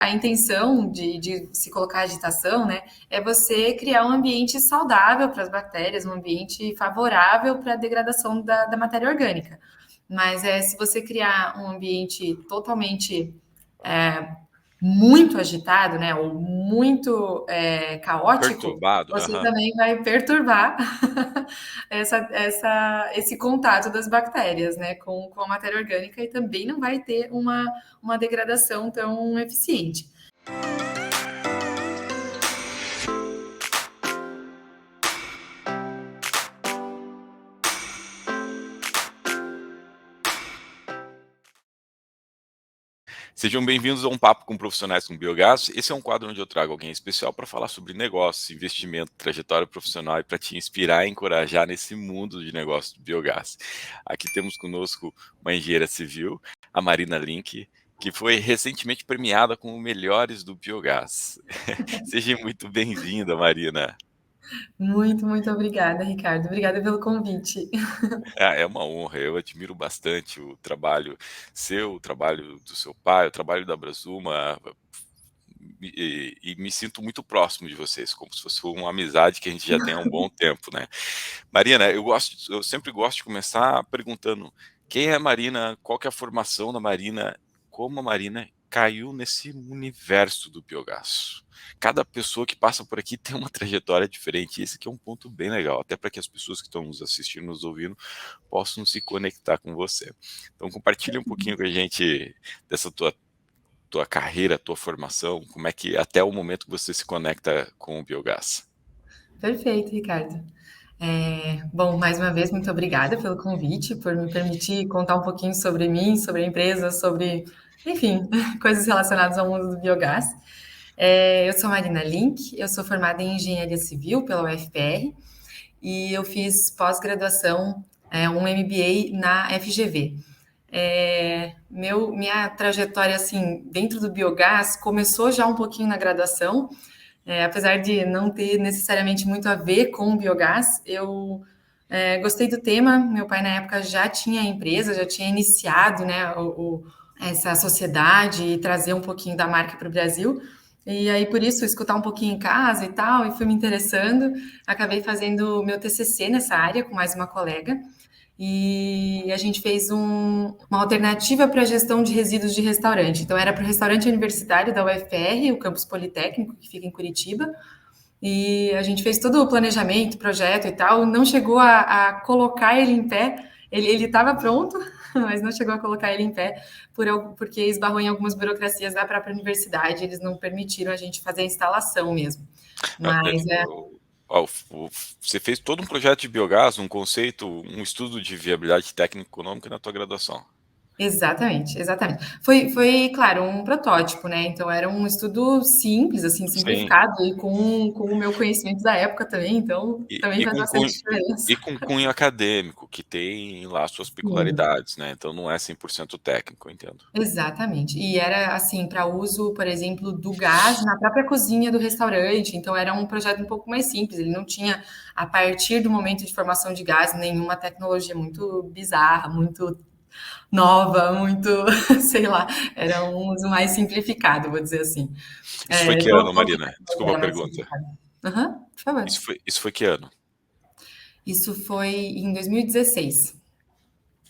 A intenção de se colocar agitação, né, é você criar um ambiente saudável para as bactérias, um ambiente favorável para a degradação da matéria orgânica. Mas se você criar um ambiente totalmente muito agitado, né, ou muito caótico, Perturbado, você aham. também vai perturbar esse contato das bactérias, né, com a matéria orgânica e também não vai ter uma degradação tão eficiente. Sejam bem-vindos a um papo com profissionais com biogás. Esse é um quadro onde eu trago alguém especial para falar sobre negócios, investimento, trajetória profissional e para te inspirar e encorajar nesse mundo de negócios de biogás. Aqui temos conosco uma engenheira civil, a Marina Link, que foi recentemente premiada como melhores do biogás. Seja muito bem-vinda, Marina. Muito, muito obrigada, Ricardo. Obrigada pelo convite. É uma honra, eu admiro bastante o trabalho seu, o trabalho do seu pai, o trabalho da Brasuma, e me sinto muito próximo de vocês, como se fosse uma amizade que a gente já tem há um bom tempo, né? Marina, eu sempre gosto de começar perguntando quem é a Marina, qual que é a formação da Marina, como a Marina caiu nesse universo do biogás. Cada pessoa que passa por aqui tem uma trajetória diferente, e esse aqui é um ponto bem legal, até para que as pessoas que estão nos assistindo, nos ouvindo, possam se conectar com você. Então compartilha um pouquinho com a gente dessa tua carreira, tua formação, como é que até o momento que você se conecta com o biogás. Perfeito, Ricardo. Bom, mais uma vez, muito obrigada pelo convite, por me permitir contar um pouquinho sobre mim, sobre a empresa, sobre, enfim, coisas relacionadas ao mundo do biogás. Eu sou Marina Link, eu sou formada em Engenharia Civil pela UFPR e eu fiz pós-graduação, um MBA na FGV. Minha trajetória, assim, dentro do biogás começou já um pouquinho na graduação, apesar de não ter necessariamente muito a ver com o biogás, eu gostei do tema. Meu pai, na época, já tinha empresa, já tinha iniciado, né, essa sociedade e trazer um pouquinho da marca para o Brasil. E aí, por isso, escutar um pouquinho em casa e tal, e fui me interessando. Acabei fazendo meu TCC nessa área com mais uma colega. E a gente fez uma alternativa para a gestão de resíduos de restaurante. Então, era para o restaurante universitário da UFR, o campus Politécnico, que fica em Curitiba. E a gente fez todo o planejamento, projeto e tal. Não chegou a colocar ele em pé. Ele estava pronto, mas não chegou a colocar ele em pé porque esbarrou em algumas burocracias da própria universidade. Eles não permitiram a gente fazer a instalação mesmo. Ah, Mas Você fez todo um projeto de biogás, um conceito, um estudo de viabilidade técnica e econômica na tua graduação. exatamente, exatamente. Foi, claro, um protótipo, né? Então era um estudo simples, assim, Sim. simplificado, e com o meu conhecimento da época também, então E, também e faz com bastante cunho, diferença. e com cunho acadêmico, que tem lá suas Sim, peculiaridades, né? Então não é 100% técnico, eu entendo. exatamente. E era assim, para uso, por exemplo, do gás na própria cozinha do restaurante. Então era um projeto um pouco mais simples. Ele não tinha, a partir do momento de formação de gás, nenhuma tecnologia muito bizarra, muito nova, muito, sei lá, era um uso mais simplificado, vou dizer assim. Isso foi que ano, Qual que Marina? é Desculpa a era mais pergunta. simplificado? Aham, por favor. Isso foi que ano? Isso foi em 2016.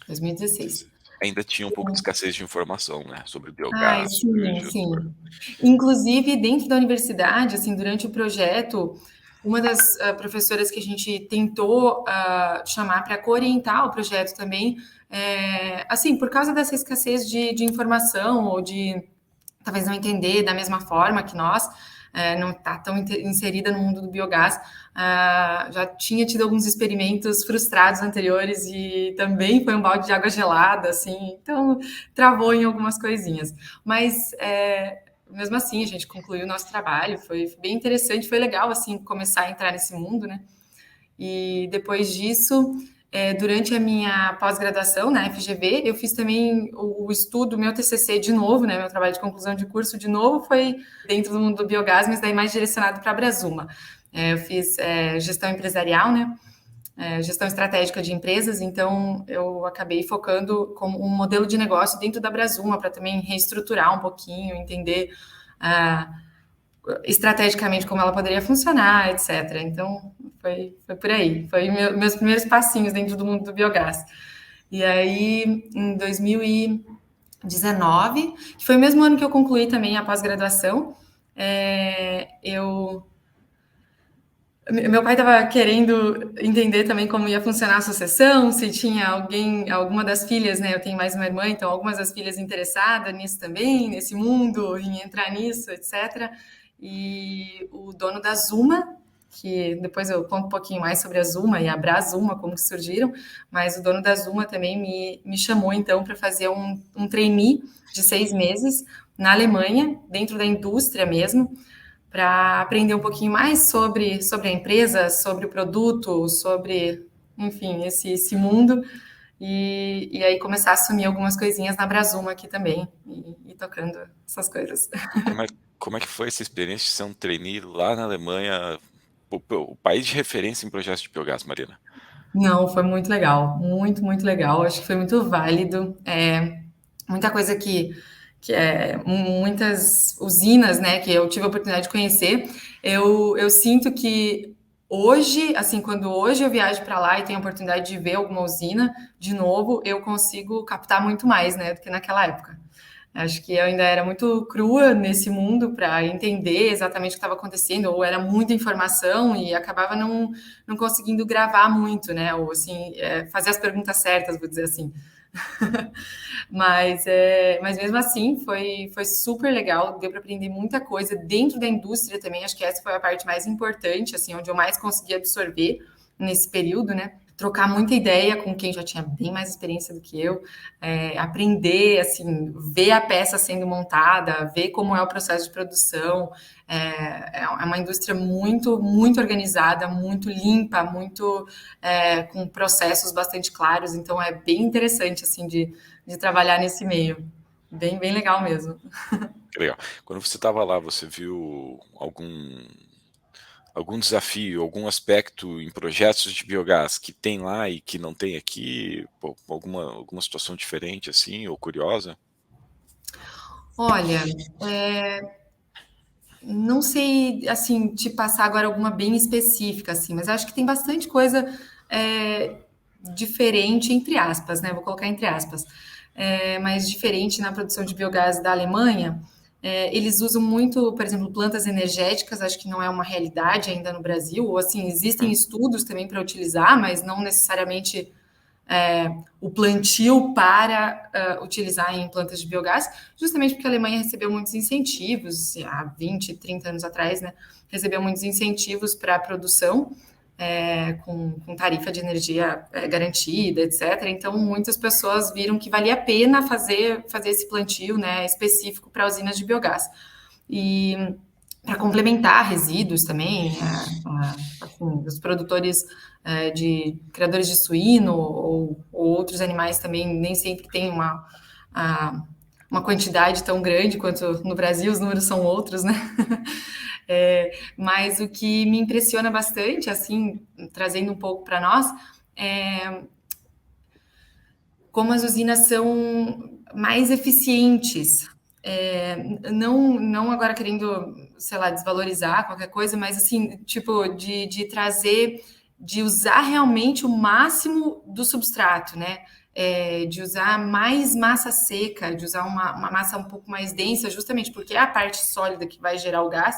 2016. Ainda tinha um pouco de escassez de informação, né? Sobre Ai, biogás, sobre sim, sim. Inclusive, dentro da universidade, assim, durante o projeto, uma das professoras que a gente tentou chamar para orientar o projeto também, assim, por causa dessa escassez de informação ou de talvez não entender da mesma forma que nós, não está tão inserida no mundo do biogás, já tinha tido alguns experimentos frustrados anteriores e também foi um balde de água gelada, assim, então travou em algumas coisinhas. Mas mesmo assim, a gente concluiu o nosso trabalho, foi bem interessante, foi legal assim começar a entrar nesse mundo, né? E depois disso, durante a minha pós-graduação na FGV, eu fiz também o estudo, meu TCC de novo, né, meu trabalho de conclusão de curso de novo, foi dentro do mundo do biogás, mas daí mais direcionado para a Brasuma. Eu fiz gestão empresarial, né, gestão estratégica de empresas, então eu acabei focando como um modelo de negócio dentro da Brasuma, para também reestruturar um pouquinho, entender ah, estrategicamente como ela poderia funcionar, etc. Então, foi por aí. Foi meus primeiros passinhos dentro do mundo do biogás. E aí, em 2019, que foi o mesmo ano que eu concluí também a pós-graduação, eu meu pai estava querendo entender também como ia funcionar a sucessão, se tinha alguém, alguma das filhas, né? Eu tenho mais uma irmã, então algumas das filhas interessadas nisso também, nesse mundo, em entrar nisso, etc. E o dono da Zuma, que depois eu conto um pouquinho mais sobre a Zuma e a Brazuma, como que surgiram, mas o dono da Zuma também me chamou então para fazer um trainee de 6 meses na Alemanha, dentro da indústria mesmo, para aprender um pouquinho mais sobre a empresa, sobre o produto, sobre, enfim, esse mundo. E aí começar a assumir algumas coisinhas na Brazuma aqui também, e tocando essas coisas. Como é, como é que foi essa experiência de ser um trainee lá na Alemanha, o país de referência em projetos de biogás, Marina? Não, foi muito legal, muito, muito legal. Acho que foi muito válido. Muita coisa muitas usinas, né, que eu tive a oportunidade de conhecer. Eu sinto que hoje, assim, quando hoje eu viajo para lá e tenho a oportunidade de ver alguma usina de novo, eu consigo captar muito mais, né, do que naquela época. Acho que eu ainda era muito crua nesse mundo para entender exatamente o que estava acontecendo, ou era muita informação e acabava não conseguindo gravar muito, né? Ou assim, fazer as perguntas certas, vou dizer assim. Mas mesmo assim foi super legal, deu para aprender muita coisa dentro da indústria também. Acho que essa foi a parte mais importante, assim, onde eu mais consegui absorver nesse período, né? Trocar muita ideia com quem já tinha bem mais experiência do que eu, aprender, assim, ver a peça sendo montada, ver como é o processo de produção. É uma indústria muito, muito organizada, muito limpa, muito com processos bastante claros. Então é bem interessante, assim, de trabalhar nesse meio. Bem, bem legal mesmo. Que legal. Quando você estava lá, você viu algum desafio, algum aspecto em projetos de biogás que tem lá e que não tem aqui? Pô, alguma situação diferente assim, ou curiosa? Olha, não sei, assim, te passar agora alguma bem específica, assim, mas acho que tem bastante coisa diferente, entre aspas, né? Vou colocar entre aspas. Mas diferente na produção de biogás da Alemanha. Eles usam muito, por exemplo, plantas energéticas, acho que não é uma realidade ainda no Brasil, ou assim, existem Hum, estudos também para utilizar, mas não necessariamente o plantio para utilizar em plantas de biogás, justamente porque a Alemanha recebeu muitos incentivos, há 20, 30 anos atrás, né? Recebeu muitos incentivos para a produção, com tarifa de energia garantida, etc. Então, muitas pessoas viram que valia a pena fazer esse plantio, né, específico para usinas de biogás. E para complementar resíduos também, assim, os produtores de criadores de suíno ou outros animais também nem sempre têm uma quantidade tão grande quanto no Brasil, os números são outros, né? Mas o que me impressiona bastante, assim, trazendo um pouco para nós, é como as usinas são mais eficientes. Não agora querendo, sei lá, desvalorizar qualquer coisa, mas assim, tipo, de trazer, de usar realmente o máximo do substrato, né? De usar mais massa seca, de usar uma massa um pouco mais densa, justamente porque é a parte sólida que vai gerar o gás.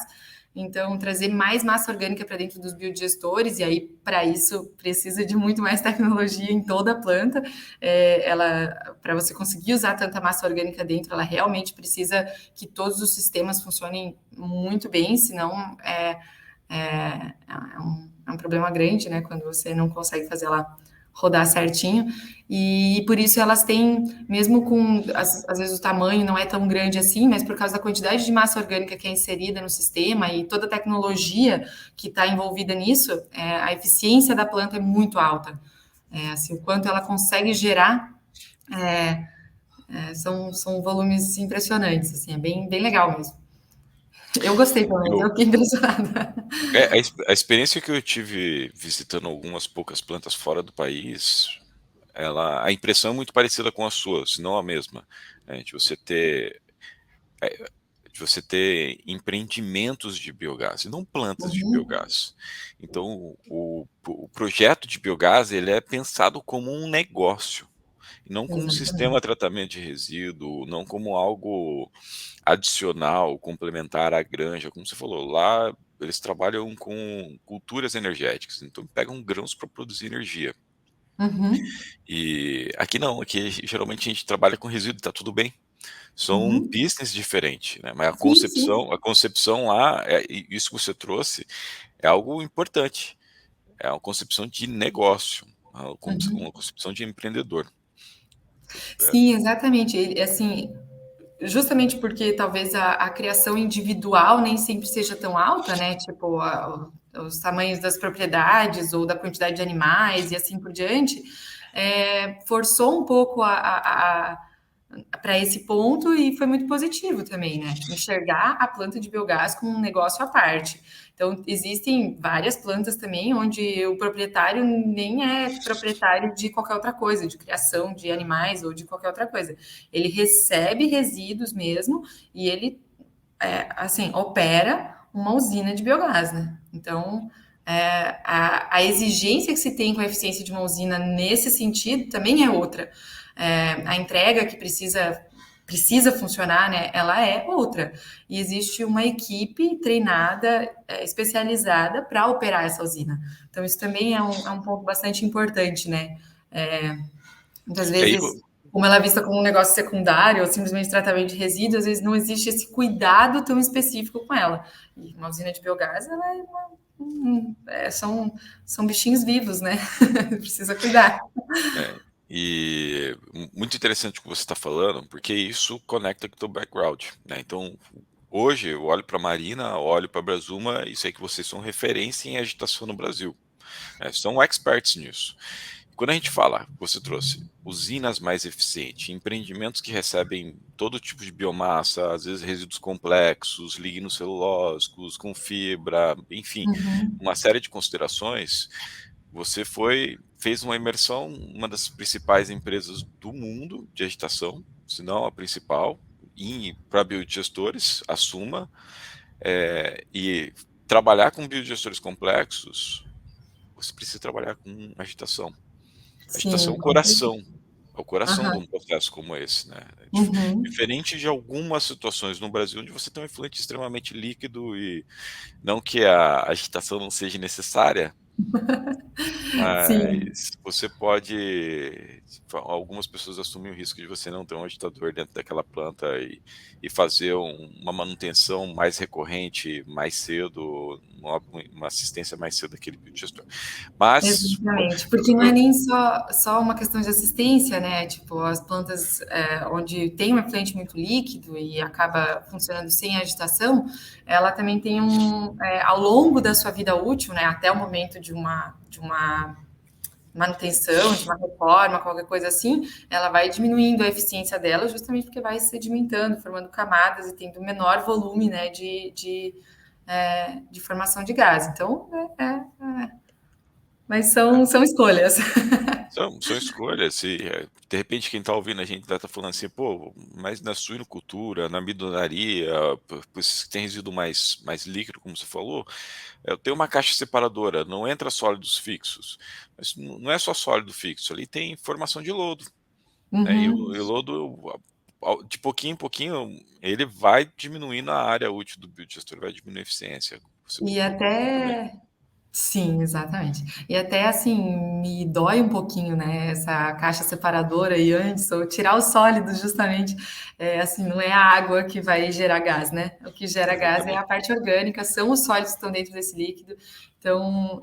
Então, trazer mais massa orgânica para dentro dos biodigestores, e aí, para isso, precisa de muito mais tecnologia em toda a planta. Para você conseguir usar tanta massa orgânica dentro, ela realmente precisa que todos os sistemas funcionem muito bem, senão é um problema grande, né? Quando você não consegue fazer ela rodar certinho. E por isso elas têm, mesmo com, às vezes o tamanho não é tão grande assim, mas por causa da quantidade de massa orgânica que é inserida no sistema e toda a tecnologia que está envolvida nisso, a eficiência da planta é muito alta. Assim, o quanto ela consegue gerar são volumes impressionantes, assim, é bem, bem legal mesmo. Eu gostei, pelo menos, eu eu, fiquei impressionada. a experiência que eu tive visitando algumas poucas plantas fora do país, a impressão é muito parecida com a sua, se não a mesma, né, de você ter de você ter empreendimentos de biogás e não plantas de Uhum. biogás. Então, o projeto de biogás ele é pensado como um negócio, e não como um sistema Exatamente. de tratamento de resíduo, não como algo adicional, complementar à granja, como você falou, lá eles trabalham com culturas energéticas, então pegam grãos para produzir energia. Uhum. E aqui não, aqui geralmente a gente trabalha com resíduo, está tudo bem. São um Uhum. business diferente, né, mas a Sim, sim. concepção a concepção lá, e isso que você trouxe, é algo importante, é uma concepção de negócio, uma Uhum. concepção de empreendedor. É, Sim, exatamente. Ele, assim, justamente porque talvez a criação individual nem sempre seja tão alta, né? Tipo, os tamanhos das propriedades ou da quantidade de animais e assim por diante, forçou um pouco para esse ponto e foi muito positivo também, né? Enxergar a planta de biogás como um negócio à parte. Então, existem várias plantas também onde o proprietário nem é proprietário de qualquer outra coisa, de criação de animais ou de qualquer outra coisa. Ele recebe resíduos mesmo e ele, assim, opera uma usina de biogás, né? Então, a exigência que se tem com a eficiência de uma usina nesse sentido também é outra. A entrega que precisa funcionar, né? Ela é outra. E existe uma equipe treinada, especializada para operar essa usina. Então, isso também é um ponto bastante importante, né? Muitas e aí vezes, como ela é vista como um negócio secundário ou simplesmente tratamento de resíduos, às vezes não existe esse cuidado tão específico com ela. E uma usina de biogás, são bichinhos vivos, né? Precisa cuidar. É, e muito interessante o que você está falando, porque isso conecta com o teu background, né? Então, hoje eu olho para a Marina, olho para a Brasuma e sei que vocês são referência em agitação no Brasil, né? São experts nisso. Quando a gente fala, você trouxe usinas mais eficientes, empreendimentos que recebem todo tipo de biomassa, às vezes resíduos complexos, lignocelulósicos, com fibra, enfim, Uhum. uma série de considerações. Você fez uma imersão em uma das principais empresas do mundo de agitação, se não a principal, para biodigestores, a Suma, e trabalhar com biodigestores complexos, você precisa trabalhar com agitação. Agitação Sim, é o com certeza. coração, é o coração de Aham. um processo como esse, né. Uhum. Diferente de algumas situações no Brasil, onde você tem um efluente extremamente líquido e não que a agitação não seja necessária, Sim. mas você pode algumas pessoas assumem o risco de você não ter um agitador dentro daquela planta e fazer uma manutenção mais recorrente, mais cedo, uma assistência mais cedo daquele biodigestor. Mas Exatamente, porque não é nem só uma questão de assistência, né? Tipo, as plantas onde tem um efluente muito líquido e acaba funcionando sem agitação, ela também tem ao longo da sua vida útil, né? Até o momento de uma manutenção, de uma reforma, qualquer coisa assim, ela vai diminuindo a eficiência dela justamente porque vai sedimentando, formando camadas e tendo menor volume, né? De formação de gás. Então, mas são escolhas. são escolhas e, de repente, quem está ouvindo a gente tá falando assim: "Pô, mas na suinocultura, na bidunaria, pois tem resíduo mais líquido, como você falou, eu tenho uma caixa separadora, não entra sólidos fixos". Mas não é só sólido fixo, ali tem formação de lodo, né, Uhum. e o lodo, de pouquinho em pouquinho, ele vai diminuindo a área útil do biodigestor, vai diminuir a eficiência. Você E tocou no ponto também. até sim, exatamente. E até assim, me dói um pouquinho, né, essa caixa separadora e antes, ou tirar os sólidos justamente, assim, não é a água que vai gerar gás, né? O que gera gás é a Exatamente. parte orgânica, são os sólidos que estão dentro desse líquido. Então,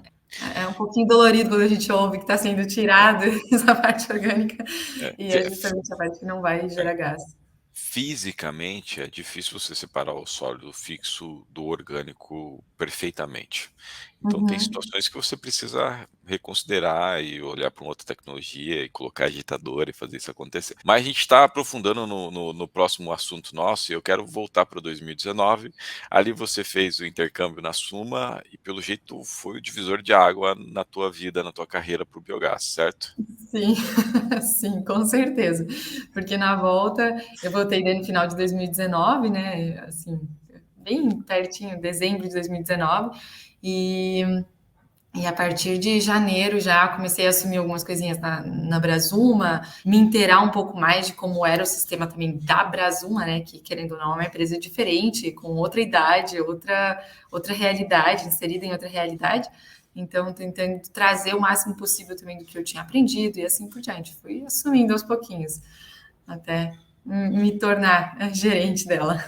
é um pouquinho dolorido quando a gente ouve que está sendo É, tirado essa parte orgânica, é. e é justamente a parte que não vai gerar gás. Fisicamente, é difícil você separar o sólido fixo do orgânico perfeitamente. Então tem Uhum. situações que você precisa reconsiderar e olhar para uma outra tecnologia e colocar agitador e fazer isso acontecer. Mas a gente está aprofundando no próximo assunto nosso e eu quero voltar para 2019. Ali você fez o intercâmbio na Suma e pelo jeito foi o divisor de água na tua vida, na tua carreira para o biogás, certo? Sim, sim, com certeza. Porque na volta eu botei no final de 2019, né? Assim, bem pertinho, dezembro de 2019. E a partir de janeiro já comecei a assumir algumas coisinhas na Brasuma, me inteirar um pouco mais de como era o sistema também da Brasuma, né? Que, querendo ou não, é uma empresa diferente, com outra idade, outra realidade, inserida em outra realidade. Então, tentando trazer o máximo possível também do que eu tinha aprendido e assim por diante. Fui assumindo aos pouquinhos, até me tornar a gerente dela.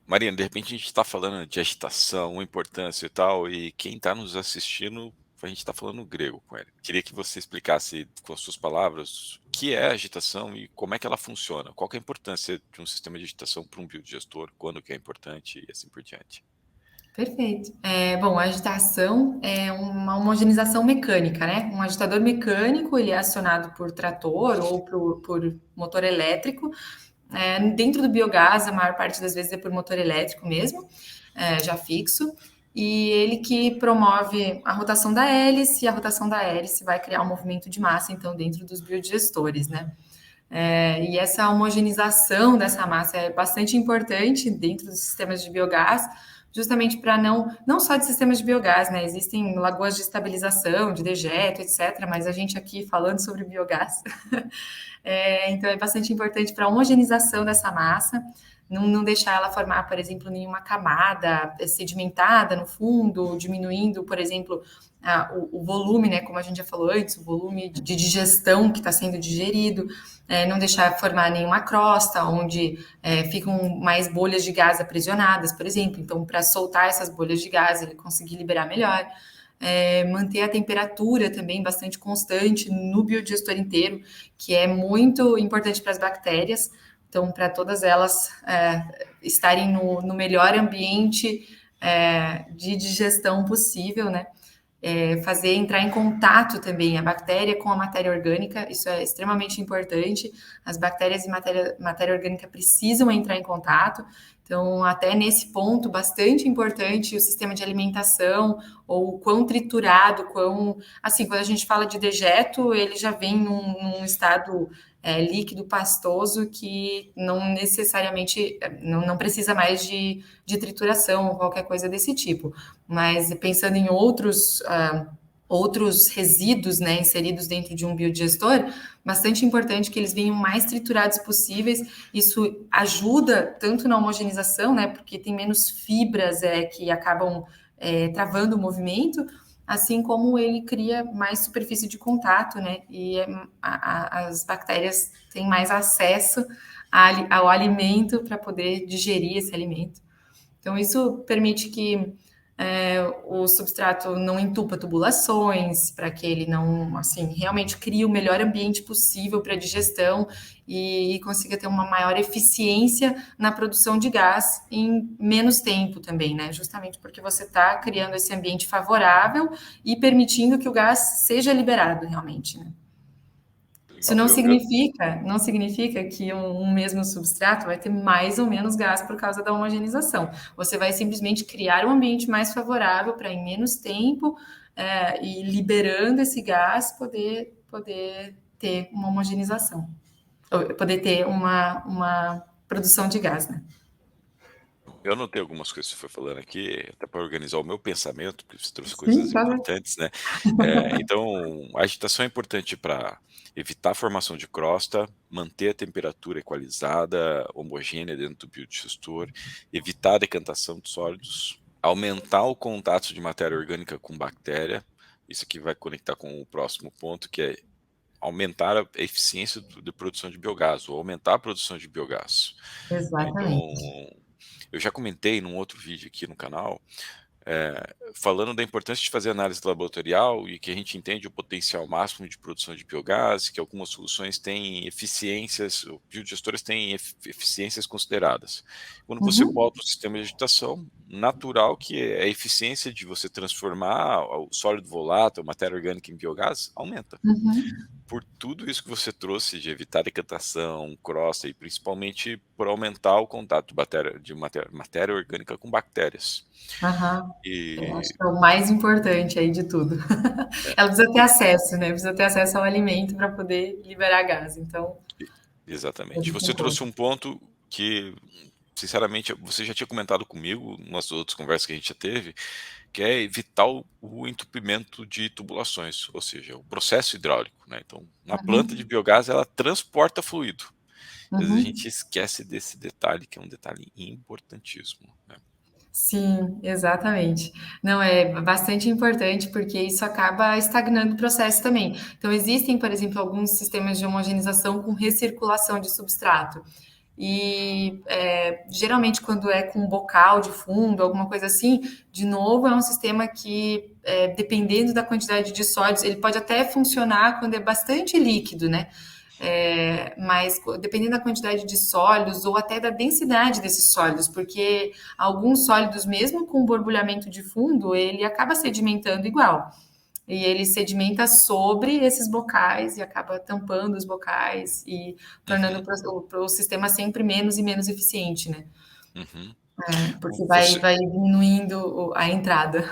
Marina, de repente a gente está falando de agitação, importância e tal, e quem está nos assistindo, a gente está falando grego com ele. Queria que você explicasse com as suas palavras o que é agitação e como é que ela funciona. Qual que é a importância de um sistema de agitação para um biodigestor, quando que é importante e assim por diante. Perfeito. Bom, a agitação é uma homogeneização mecânica, né? Um agitador mecânico, ele é acionado por trator ou por motor elétrico. Dentro do biogás, a maior parte das vezes é por motor elétrico mesmo, já fixo. E ele que promove a rotação da hélice, e a rotação da hélice vai criar um movimento de massa, então, dentro dos biodigestores, né? E essa homogeneização dessa massa é bastante importante dentro dos sistemas de biogás, justamente para não só de sistemas de biogás, né? Existem lagoas de estabilização, de dejeto, etc., mas a gente aqui falando sobre biogás. Então é bastante importante para a homogeneização dessa massa, não deixar ela formar, por exemplo, nenhuma camada sedimentada no fundo, diminuindo, por exemplo, o volume, né, como a gente já falou antes, o volume de digestão que está sendo digerido, não deixar formar nenhuma crosta, onde ficam mais bolhas de gás aprisionadas, por exemplo. Então, para soltar essas bolhas de gás, ele conseguir liberar melhor. Manter a temperatura também bastante constante no biodigestor inteiro, que é muito importante para as bactérias. Então, para todas elas estarem no melhor ambiente de digestão possível, né? Fazer entrar em contato também a bactéria com a matéria orgânica, isso é extremamente importante. As bactérias e matéria orgânica precisam entrar em contato. Então, até nesse ponto, bastante importante o sistema de alimentação, ou o quão triturado, assim, quando a gente fala de dejeto, ele já vem num estado líquido, pastoso, que não necessariamente, não precisa mais de trituração ou qualquer coisa desse tipo. Mas pensando em outros resíduos, né, inseridos dentro de um biodigestor, bastante importante que eles venham mais triturados possíveis. Isso ajuda tanto na homogeneização, né, porque tem menos fibras que acabam travando o movimento, assim como ele cria mais superfície de contato, né, e as bactérias têm mais acesso ao alimento para poder digerir esse alimento. Então, isso permite que o substrato não entupa tubulações, para que ele não, assim, realmente crie o melhor ambiente possível para a digestão e consiga ter uma maior eficiência na produção de gás em menos tempo também, né? Justamente porque você está criando esse ambiente favorável e permitindo que o gás seja liberado realmente, né? Isso Legal. não significa que um mesmo substrato vai ter mais ou menos gás por causa da homogeneização. Você vai simplesmente criar um ambiente mais favorável para, em menos tempo, e liberando esse gás, poder ter uma homogeneização, poder ter uma produção de gás, né? Eu anotei algumas coisas que você foi falando aqui, até para organizar o meu pensamento, porque você trouxe Sim, coisas claro. importantes, né? Então, a agitação é importante para evitar a formação de crosta, manter a temperatura equalizada, homogênea dentro do biodigestor, evitar a decantação de sólidos, aumentar o contato de matéria orgânica com bactéria. Isso aqui vai conectar com o próximo ponto, que é aumentar a eficiência de produção de biogás, ou aumentar a produção de biogás. Então, Exatamente. eu já comentei num outro vídeo aqui no canal, falando da importância de fazer análise laboratorial e que a gente entende o potencial máximo de produção de biogás, que algumas soluções têm eficiências, biodigestores têm eficiências consideradas. Quando você Uhum, bota o sistema de agitação, natural que a eficiência de você transformar o sólido volátil, matéria orgânica em biogás, aumenta. uhum. Por tudo isso que você trouxe de evitar decantação, crosta e principalmente por aumentar o contato de matéria orgânica com bactérias. Aham. Eu E acho que é o mais importante aí de tudo. é, Ela precisa ter e- acesso, né? Precisa ter acesso ao alimento para poder liberar gás. Então, exatamente. ele Você trouxe concorda. um ponto porque, sinceramente, você já tinha comentado comigo, nas outras conversas que a gente já teve, que é evitar o entupimento de tubulações, ou seja, o processo hidráulico, né. Então, uma planta de Uhum, biogás, ela transporta fluido. Às vezes a uhum. gente esquece desse detalhe, que é um detalhe importantíssimo, né. Sim, exatamente. Não, é bastante importante, porque isso acaba estagnando o processo também. Então, existem, por exemplo, alguns sistemas de homogeneização com recirculação de substrato. E geralmente, quando é com bocal de fundo, alguma coisa assim, de novo, é um sistema que, dependendo da quantidade de sólidos, ele pode até funcionar quando é bastante líquido, né? Mas dependendo da quantidade de sólidos ou até da densidade desses sólidos, porque alguns sólidos, mesmo com borbulhamento de fundo, ele acaba sedimentando igual. E ele sedimenta sobre esses bocais e acaba tampando os bocais e tornando Uhum, o sistema sempre menos e menos eficiente, né? uhum. Porque vai, Você vai diminuindo a entrada.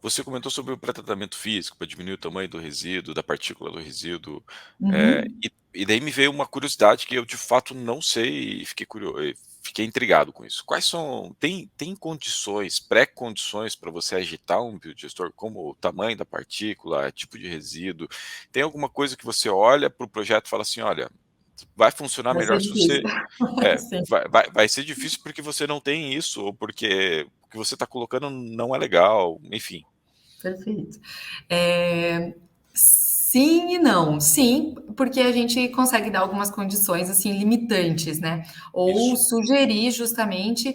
Você comentou sobre o pré-tratamento físico para diminuir o tamanho do resíduo, da partícula do resíduo, Uhum. e daí me veio uma curiosidade que eu de fato não sei e fiquei intrigado com isso. Quais são tem condições, pré-condições para você agitar um biodigestor, como o tamanho da partícula, tipo de resíduo? Tem alguma coisa que você olha para o projeto e fala assim: "Olha, vai funcionar Vai ser melhor se difícil. você". Sim, Vai ser difícil porque você não tem isso ou porque o que você está colocando não é legal, enfim. perfeito. Sim e não. Sim, porque a gente consegue dar algumas condições assim limitantes, né? Ou Isso. sugerir justamente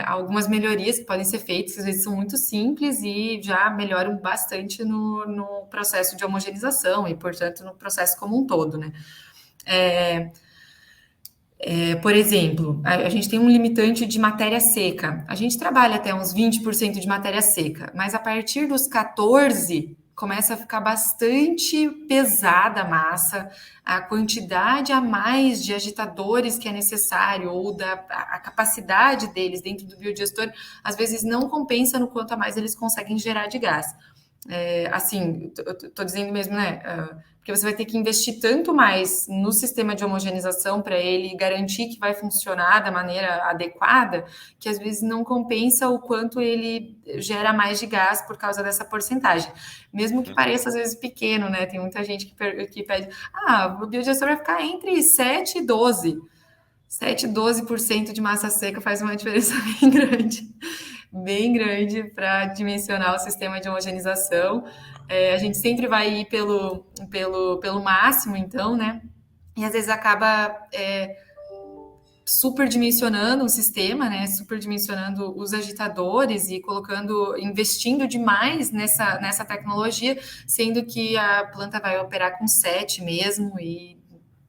algumas melhorias que podem ser feitas, que às vezes são muito simples e já melhoram bastante no processo de homogeneização e, portanto, no processo como um todo, né? Por exemplo, a gente tem um limitante de matéria seca. A gente trabalha até uns 20% de matéria seca, mas a partir dos 14 começa a ficar bastante pesada a massa, a quantidade a mais de agitadores que é necessário, ou a capacidade deles dentro do biodigestor, às vezes não compensa no quanto a mais eles conseguem gerar de gás. Assim, eu tô dizendo mesmo, né? Porque você vai ter que investir tanto mais no sistema de homogeneização para ele garantir que vai funcionar da maneira adequada, que às vezes não compensa o quanto ele gera mais de gás por causa dessa porcentagem. Mesmo que Uhum, pareça às vezes pequeno, né? Tem muita gente que pede, o biodigestor vai ficar entre 7 e 12. 7 e 12% de massa seca faz uma diferença bem grande para dimensionar o sistema de homogeneização. A gente sempre vai ir pelo máximo, então, né? E às vezes acaba superdimensionando o sistema, né? Superdimensionando os agitadores e investindo demais nessa tecnologia, sendo que a planta vai operar com 7 mesmo e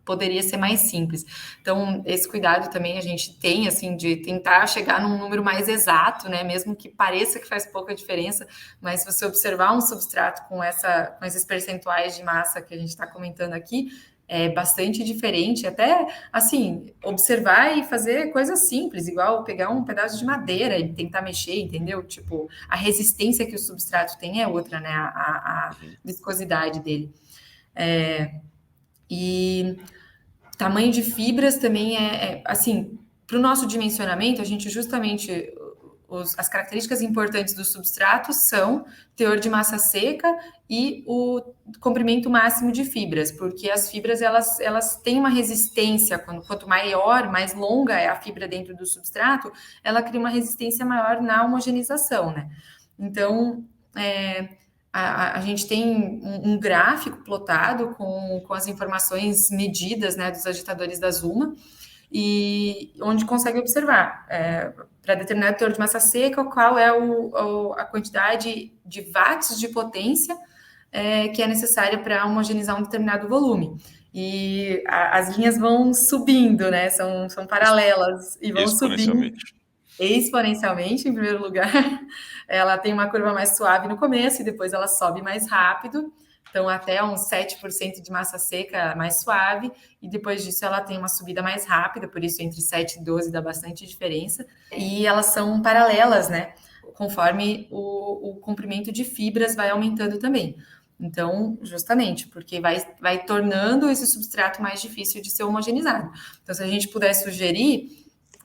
poderia ser mais simples. Então, esse cuidado também a gente tem, assim, de tentar chegar num número mais exato, né? Mesmo que pareça que faz pouca diferença, mas se você observar um substrato com esses percentuais de massa que a gente está comentando aqui, é bastante diferente. Até, assim, observar e fazer coisas simples, igual pegar um pedaço de madeira e tentar mexer, entendeu? Tipo, a resistência que o substrato tem é outra, né? A uhum. viscosidade dele. E tamanho de fibras também assim, para o nosso dimensionamento, a gente justamente as características importantes do substrato são teor de massa seca e o comprimento máximo de fibras, porque as fibras elas têm uma resistência, quanto maior, mais longa é a fibra dentro do substrato, ela cria uma resistência maior na homogeneização, né? Então, a gente tem um gráfico plotado com as informações medidas, né, dos agitadores da Zuma, e onde consegue observar para determinado teor de massa seca qual é a quantidade de watts de potência que é necessária para homogeneizar um determinado volume. E as linhas vão subindo, né? São Ex paralelas e vão subindo exponencialmente. exponencialmente, em primeiro lugar. Ela tem uma curva mais suave no começo e depois ela sobe mais rápido. Então, até uns 7% de massa seca mais suave, e depois disso ela tem uma subida mais rápida, por isso entre 7 e 12 dá bastante diferença. E elas são paralelas, né? Conforme o comprimento de fibras vai aumentando também. Então, justamente, porque vai tornando esse substrato mais difícil de ser homogeneizado. Então, se a gente puder sugerir,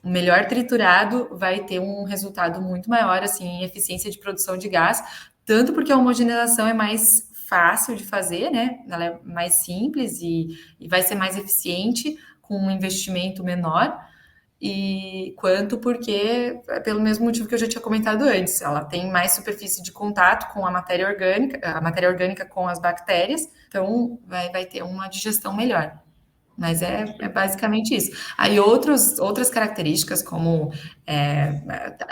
o melhor triturado vai ter um resultado muito maior, assim, em eficiência de produção de gás, tanto porque a homogeneização é mais fácil de fazer, né? Ela é mais simples e vai ser mais eficiente com um investimento menor, e quanto porque, pelo mesmo motivo que eu já tinha comentado antes, ela tem mais superfície de contato com a matéria orgânica com as bactérias, então vai ter uma digestão melhor. Mas é basicamente isso. Aí outras características, como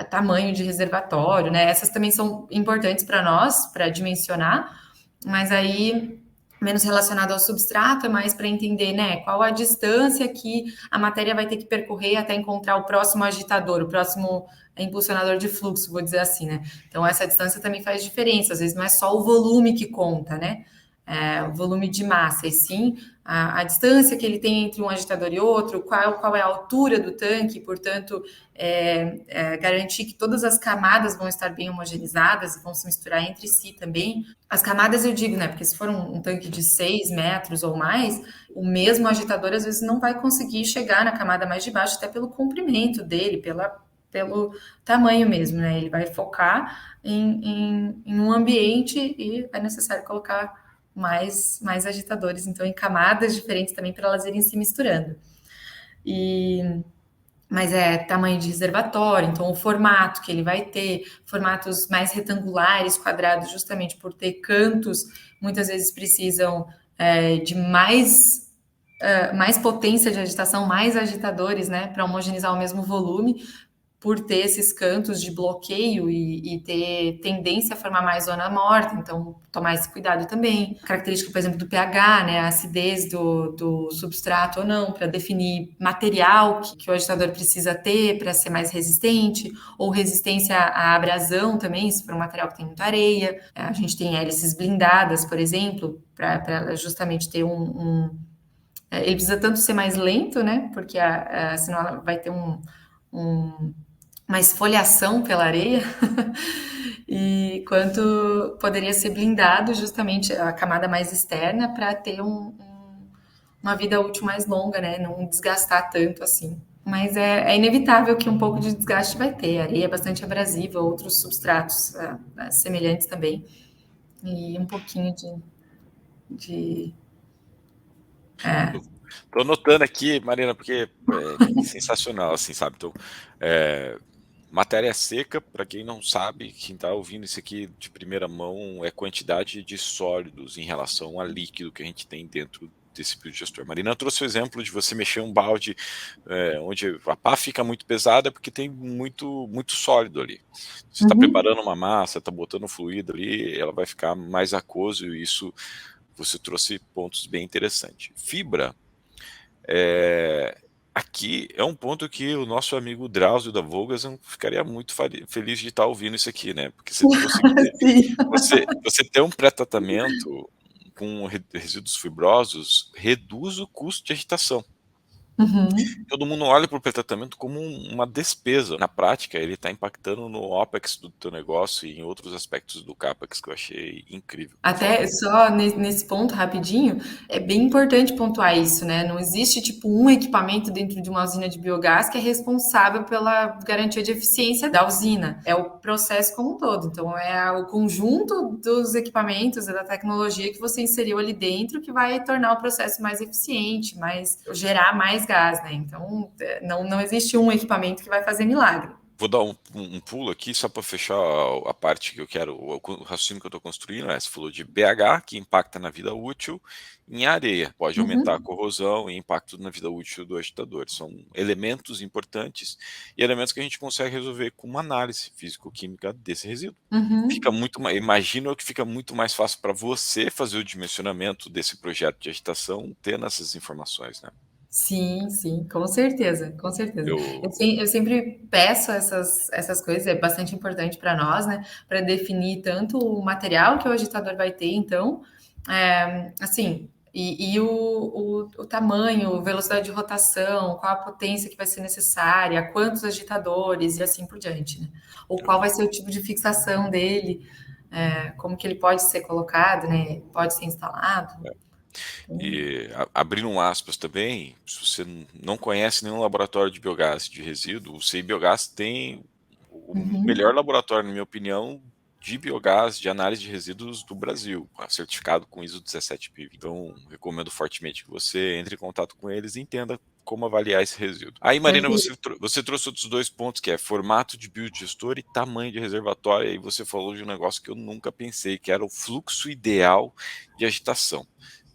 tamanho de reservatório, né? Essas também são importantes para nós, para dimensionar, mas aí menos relacionado ao substrato, é mais para entender, né, qual a distância que a matéria vai ter que percorrer até encontrar o próximo agitador, o próximo impulsionador de fluxo, vou dizer assim, né? Então essa distância também faz diferença, às vezes não é só o volume que conta, né? O volume de massa, e sim a distância que ele tem entre um agitador e outro, qual é a altura do tanque, portanto, garantir que todas as camadas vão estar bem homogeneizadas e vão se misturar entre si também. As camadas eu digo, né? Porque se for um tanque de 6 metros ou mais, o mesmo agitador às vezes não vai conseguir chegar na camada mais de baixo, até pelo comprimento dele, pelo tamanho mesmo, né? Ele vai focar em um ambiente e é necessário colocar mais agitadores, então, em camadas diferentes também para elas irem se misturando. Mas tamanho de reservatório, então o formato que ele vai ter, formatos mais retangulares, quadrados, justamente por ter cantos, muitas vezes precisam de mais potência de agitação, mais agitadores, né, para homogeneizar o mesmo volume, por ter esses cantos de bloqueio e ter tendência a formar mais zona morta, então tomar esse cuidado também. Característica, por exemplo, do pH, né, a acidez do substrato ou não, para definir material que o agitador precisa ter para ser mais resistente, ou resistência à abrasão também, se for um material que tem muita areia. A gente tem hélices blindadas, por exemplo, para justamente ter ele precisa tanto ser mais lento, né, porque senão ela vai ter uma esfoliação pela areia, e quanto poderia ser blindado justamente a camada mais externa para ter uma vida útil mais longa, né? Não desgastar tanto assim. Mas é inevitável que um pouco de desgaste vai ter. A areia é bastante abrasiva, outros substratos semelhantes também. E um pouquinho de Tô anotando aqui, Marina, porque é sensacional, assim, sabe? Então, matéria seca, para quem não sabe, quem está ouvindo isso aqui de primeira mão, é quantidade de sólidos em relação a líquido que a gente tem dentro desse biodigestor. Marina trouxe o exemplo de você mexer um balde onde a pá fica muito pesada porque tem muito sólido ali. Você está preparando uma massa, está botando fluido ali, ela vai ficar mais aquoso, e isso você trouxe pontos bem interessantes. Fibra, aqui é um ponto que o nosso amigo Drauzio da Volgasan ficaria muito feliz de estar ouvindo isso aqui, né? Porque Sim. você ter um pré-tratamento com resíduos fibrosos reduz o custo de agitação. Uhum. Todo mundo olha para o pré-tratamento como uma despesa. Na prática, ele está impactando no OPEX do teu negócio e em outros aspectos do CAPEX que eu achei incrível. Fala, Até Marina. só nesse ponto rapidinho, é bem importante pontuar isso, né? Não existe tipo um equipamento dentro de uma usina de biogás que é responsável pela garantia de eficiência da usina. É o processo como um todo. Então é o conjunto dos equipamentos e da tecnologia que você inseriu ali dentro que vai tornar o processo mais eficiente, gerar mais gás, né? Então não existe um equipamento que vai fazer milagre. Vou dar um pulo aqui só para fechar a parte que eu quero, o raciocínio que eu estou construindo. Você falou de pH, que impacta na vida útil em areia, pode aumentar a Uhum, corrosão e impacto na vida útil do agitador. São elementos importantes e elementos que a gente consegue resolver com uma análise físico-química desse resíduo. Fica uhum. muito mais, imagino que fica muito mais fácil para você fazer o dimensionamento desse projeto de agitação tendo essas informações, né? Sim, sim, com certeza, com certeza. Eu, Eu, eu sempre peço essas coisas, é bastante importante para nós, né? Para definir tanto o material que o agitador vai ter, então, assim, e o tamanho, velocidade de rotação, qual a potência que vai ser necessária, quantos agitadores e assim por diante, né? Ou qual vai ser o tipo de fixação dele. como que ele pode ser colocado, né? Pode ser instalado. E abrindo um aspas também, se você não conhece nenhum laboratório de biogás de resíduo, o CI Biogás tem o melhor laboratório, na minha opinião, de biogás de análise de resíduos do Brasil, certificado com ISO 17020. Então, recomendo fortemente que você entre em contato com eles e entenda como avaliar esse resíduo. Aí, Marina, Perfeito. você trouxe outros 2 pontos, que é formato de biodigestor e tamanho de reservatório. E aí você falou de um negócio que eu nunca pensei, que era o fluxo ideal de agitação.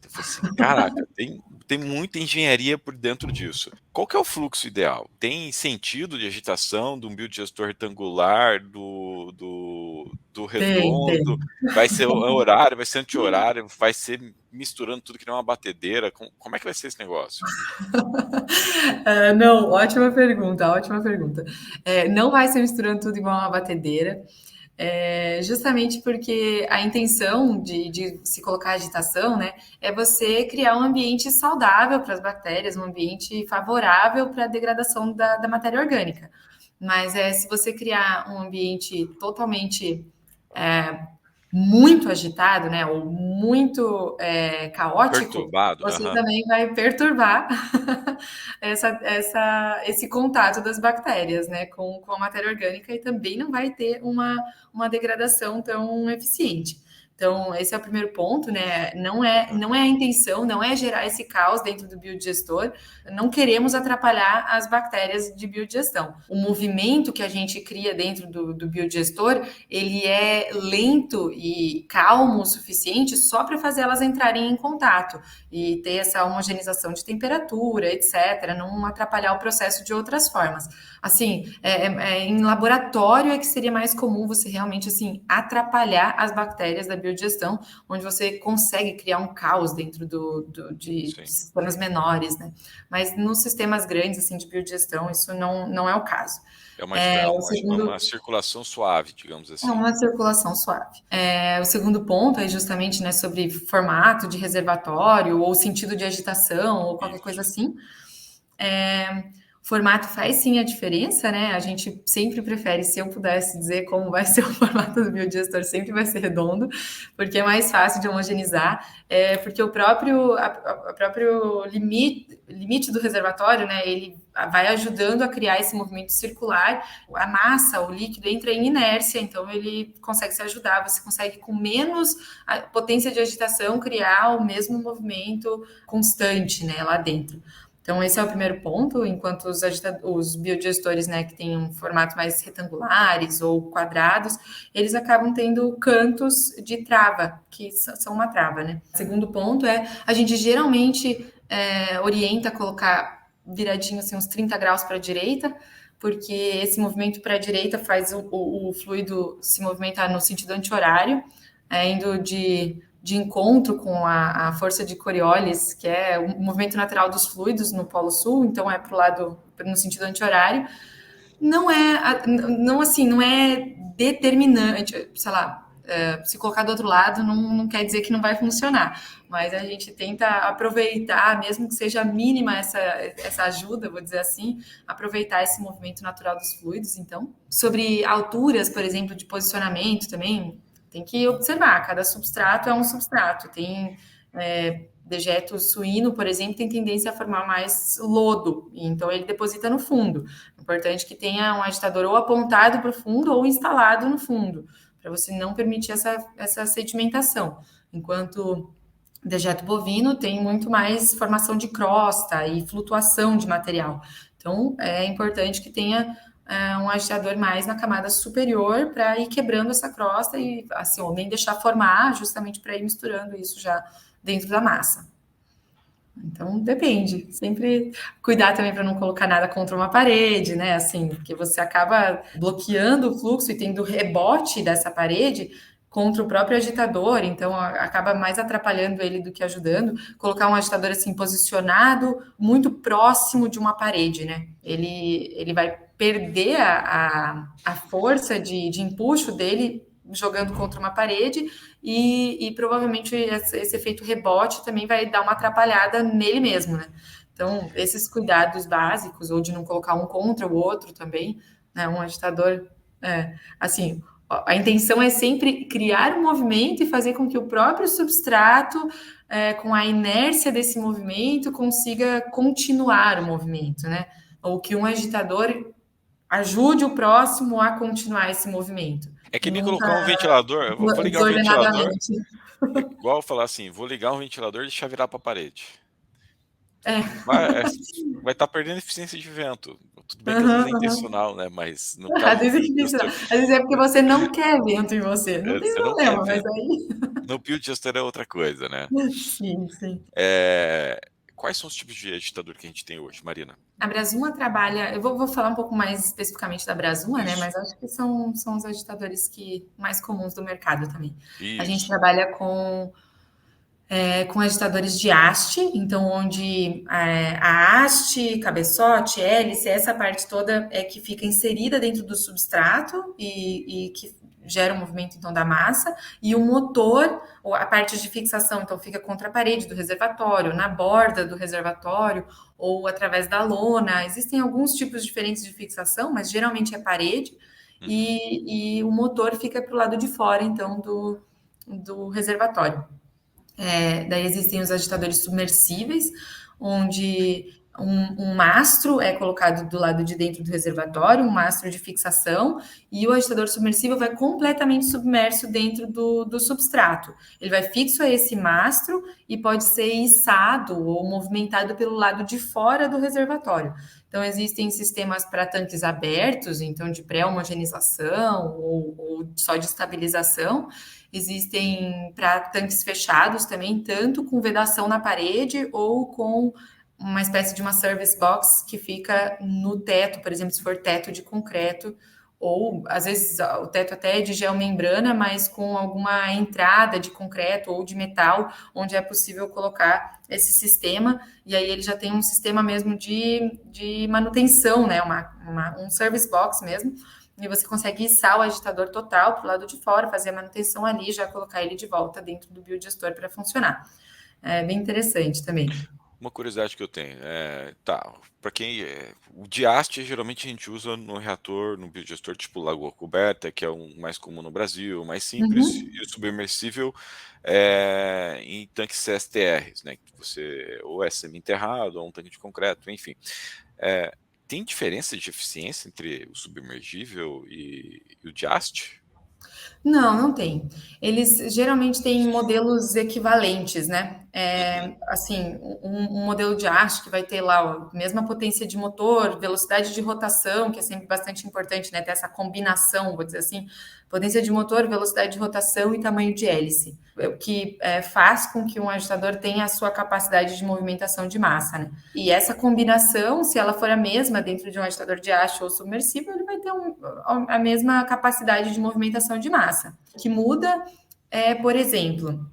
Eu falei assim, caraca, tem muita engenharia por dentro disso. Qual que é o fluxo ideal? Tem sentido de agitação de um biodigestor retangular, do Tem. redondo? Vai ser horário, vai ser anti-horário, vai ser misturando tudo que nem uma batedeira? Como é que vai ser esse negócio? Não, ótima pergunta, ótima pergunta. Não vai ser misturando tudo igual uma batedeira, justamente porque a intenção de se colocar agitação, né, é você criar um ambiente saudável para as bactérias, um ambiente favorável para a degradação da matéria orgânica. Mas se você criar um ambiente totalmente muito agitado, né, ou muito caótico, Perturbado? você Aham. também vai perturbar esse contato das bactérias, né, com a matéria orgânica e também não vai ter uma degradação tão eficiente. Então, esse é o primeiro ponto, né? Não é a intenção, não é gerar esse caos dentro do biodigestor. Não queremos atrapalhar as bactérias de biodigestão. O movimento que a gente cria dentro do biodigestor, ele é lento e calmo o suficiente só para fazer elas entrarem em contato e ter essa homogeneização de temperatura, etc., não atrapalhar o processo de outras formas. Assim, em laboratório é que seria mais comum você realmente assim atrapalhar as bactérias da biodigestão, onde você consegue criar um caos dentro de Sim. sistemas menores, né? Mas nos sistemas grandes assim de biodigestão isso não é o caso. O É segundo uma circulação suave, digamos é assim. uma circulação suave. O segundo ponto é justamente, né, sobre formato de reservatório ou sentido de agitação ou qualquer coisa Isso. assim. O formato faz sim a diferença, né? A gente sempre prefere, se eu pudesse dizer como vai ser o formato do biodigestor, sempre vai ser redondo, porque é mais fácil de homogeneizar, porque a próprio limite do reservatório, né? Ele vai ajudando a criar esse movimento circular, a massa, o líquido entra em inércia, então ele consegue se ajudar, você consegue com menos potência de agitação criar o mesmo movimento constante, né, lá dentro. Então, esse é o primeiro ponto, enquanto os biodigestores, né, que têm um formato mais retangulares ou quadrados, eles acabam tendo cantos de trava, que são uma trava, né? O segundo ponto a gente geralmente orienta a colocar viradinho assim, uns 30 graus para a direita, porque esse movimento para a direita faz o fluido se movimentar no sentido anti-horário, indo de encontro com a força de Coriolis, que é o movimento natural dos fluidos no Polo Sul, então é para o lado no sentido anti-horário. Não é determinante, sei lá, se colocar do outro lado não quer dizer que não vai funcionar, mas a gente tenta aproveitar, mesmo que seja mínima essa ajuda, vou dizer assim, aproveitar esse movimento natural dos fluidos. Então, sobre alturas, por exemplo, de posicionamento também, tem que observar, cada substrato é um substrato. Tem dejeto suíno, por exemplo, tem tendência a formar mais lodo, então ele deposita no fundo. É importante que tenha um agitador ou apontado para o fundo ou instalado no fundo, para você não permitir essa sedimentação. Enquanto dejeto bovino tem muito mais formação de crosta e flutuação de material. Então, é importante que tenha um agitador mais na camada superior para ir quebrando essa crosta e, assim, ou nem deixar formar, justamente para ir misturando isso já dentro da massa. Então, depende. Sempre cuidar também para não colocar nada contra uma parede, né? Assim, porque você acaba bloqueando o fluxo e tendo rebote dessa parede contra o próprio agitador, então acaba mais atrapalhando ele do que ajudando. Colocar um agitador assim posicionado muito próximo de uma parede, né? Ele vai perder a força de empuxo dele jogando contra uma parede e provavelmente esse efeito rebote também vai dar uma atrapalhada nele mesmo, né? Então, esses cuidados básicos, ou de não colocar um contra o outro também, né? Um agitador, assim, A intenção é sempre criar um movimento e fazer com que o próprio substrato, com a inércia desse movimento, consiga continuar o movimento, né? Ou que um agitador ajude o próximo a continuar esse movimento. É que E nem nunca colocar um ventilador, eu vou ligar um ventilador, desordenadamente. é igual falar assim, vou ligar um ventilador e deixar virar para a parede. É. Vai estar perdendo eficiência de vento. Tudo bem que às vezes Uhum, é uhum. intencional, né? Mas no Às caso do vezes, build gestor, às vezes é porque você não quer vento em você. Não tem você não quer problema, mas vento. aí. No build gestor é outra coisa, né? Sim, sim. Quais são os tipos de agitador que a gente tem hoje, Marina? A Brasuma trabalha. Eu vou falar um pouco mais especificamente da Brasuma, né? Isso, Mas acho que são os agitadores mais comuns do mercado também. A gente isso. trabalha com agitadores de haste, então onde a haste, cabeçote, hélice, essa parte toda é que fica inserida dentro do substrato e que gera o movimento então da massa, e o motor, ou a parte de fixação, então fica contra a parede do reservatório, na borda do reservatório, ou através da lona. Existem alguns tipos diferentes de fixação, mas geralmente é parede, Uhum. e o motor fica para o lado de fora, então, do reservatório. Daí existem os agitadores submersíveis, onde um mastro é colocado do lado de dentro do reservatório, um mastro de fixação, e o agitador submersível vai completamente submerso dentro do substrato. Ele vai fixo a esse mastro e pode ser içado ou movimentado pelo lado de fora do reservatório. Então, existem sistemas para tanques abertos, então de pré-homogenização ou só de estabilização. Existem para tanques fechados também, tanto com vedação na parede ou com uma espécie de uma service box que fica no teto, por exemplo, se for teto de concreto, ou às vezes o teto até é de geomembrana, mas com alguma entrada de concreto ou de metal, onde é possível colocar esse sistema, e aí ele já tem um sistema mesmo de manutenção, né? Um service box mesmo, e você consegue içar o agitador total para o lado de fora, fazer a manutenção ali, já colocar ele de volta dentro do biodigestor para funcionar. É bem interessante também. Uma curiosidade que eu tenho, tá, para quem o diaste geralmente a gente usa no reator, no biodigestor tipo Lagoa Coberta, que é o mais comum no Brasil, o mais simples, Uhum. e o submersível em tanques CSTRs, né, que você ou é semi-enterrado ou um tanque de concreto, enfim. Tem diferença de eficiência entre o submergível e o diaste? Não, não tem. Eles geralmente têm modelos equivalentes, né? Uhum, Assim, um modelo de haste que vai ter lá a mesma potência de motor, velocidade de rotação, que é sempre bastante importante, né? Ter essa combinação, vou dizer assim, potência de motor, velocidade de rotação e tamanho de hélice, o que faz com que um agitador tenha a sua capacidade de movimentação de massa, né? E essa combinação, se ela for a mesma dentro de um agitador de haste ou submersível, ele vai ter a mesma capacidade de movimentação de massa. O que muda por exemplo,